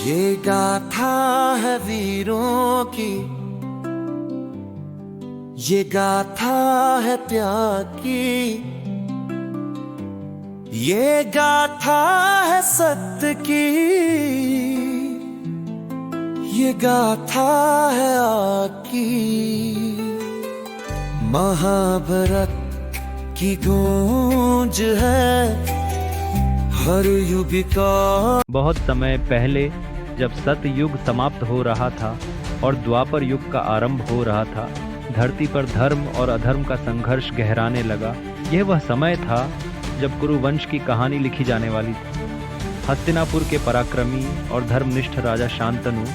ये गाथा है वीरों की, ये गाथा है त्याग की, ये गाथा है सत्य की, ये गाथा है आग की। महाभारत की गूंज है हर युग का। बहुत समय पहले जब सतयुग समाप्त हो रहा था और द्वापर युग का आरंभ हो रहा था, धरती पर धर्म और अधर्म का संघर्ष गहराने लगा। यह वह समय था जब कुरुवंश की कहानी लिखी जाने वाली थी। हस्तिनापुर के पराक्रमी और धर्मनिष्ठ राजा शांतनु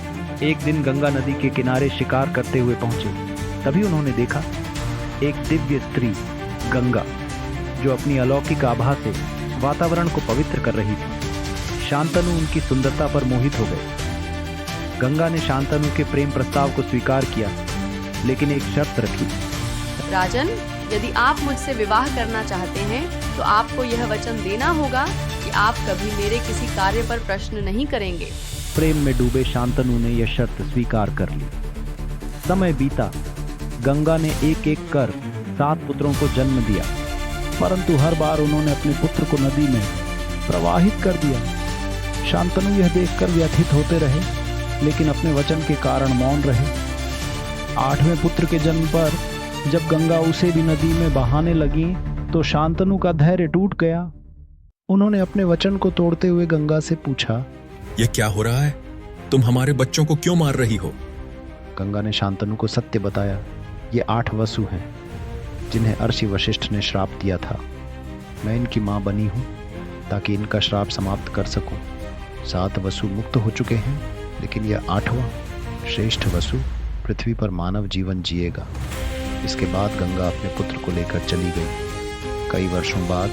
एक दिन गंगा नदी के किनारे शिकार करते हुए पहुंचे। तभी उन्होंने देखा एक दिव्य स्त्री गंगा, जो अपनी अलौकिक आभा से वातावरण को पवित्र कर रही थी। शांतनु उनकी सुंदरता पर मोहित हो गए। गंगा ने शांतनु के प्रेम प्रस्ताव को स्वीकार किया, लेकिन एक शर्त रखी। राजन, यदि आप मुझसे विवाह करना चाहते हैं तो आपको यह वचन देना होगा कि आप कभी मेरे किसी कार्य पर प्रश्न नहीं करेंगे। प्रेम में डूबे शांतनु ने यह शर्त स्वीकार कर ली। समय बीता, गंगा ने एक एक कर 7 पुत्रों को जन्म दिया, परंतु हर बार उन्होंने अपने पुत्र को नदी में प्रवाहित कर दिया। शांतनु यह देखकर व्यथित होते रहे, लेकिन अपने वचन के कारण मौन रहे। 8वें पुत्र के जन्म पर जब गंगा उसे भी नदी में बहाने लगी तो शांतनु का धैर्य टूट गया। उन्होंने अपने वचन को तोड़ते हुए गंगा से पूछा, यह क्या हो रहा है? तुम हमारे बच्चों को क्यों मार रही हो? गंगा ने शांतनु को सत्य बताया। ये 8 वसु हैं, जिन्हें अर्षि वशिष्ठ ने श्राप दिया था। मैं इनकी मां बनी हूं ताकि इनका श्राप समाप्त कर सकूं। 7 वसु मुक्त हो चुके हैं, लेकिन यह 8वां श्रेष्ठ वसु पृथ्वी पर मानव जीवन जिएगा। इसके बाद गंगा अपने पुत्र को लेकर चली गई। कई वर्षों बाद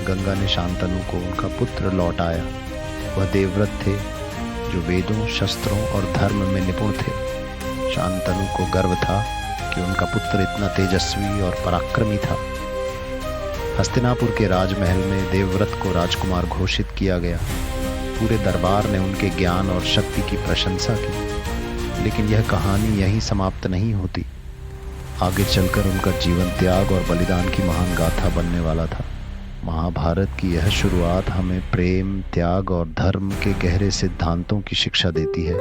गंगा ने शांतनु को उनका पुत्र लौटाया। वह देवव्रत थे, जो वेदों, शस्त्रों और धर्म में निपुण थे। शांतनु को गर्व था कि उनका पुत्र इतना तेजस्वी और पराक्रमी था। हस्तिनापुर के राजमहल में देवव्रत को राजकुमार घोषित किया गया। पूरे दरबार ने उनके ज्ञान और शक्ति की प्रशंसा की। लेकिन यह कहानी यहीं समाप्त नहीं होती। आगे चलकर उनका जीवन त्याग और बलिदान की महान गाथा बनने वाला था। महाभारत की यह शुरुआत हमें प्रेम, त्याग और धर्म के गहरे सिद्धांतों की शिक्षा देती है।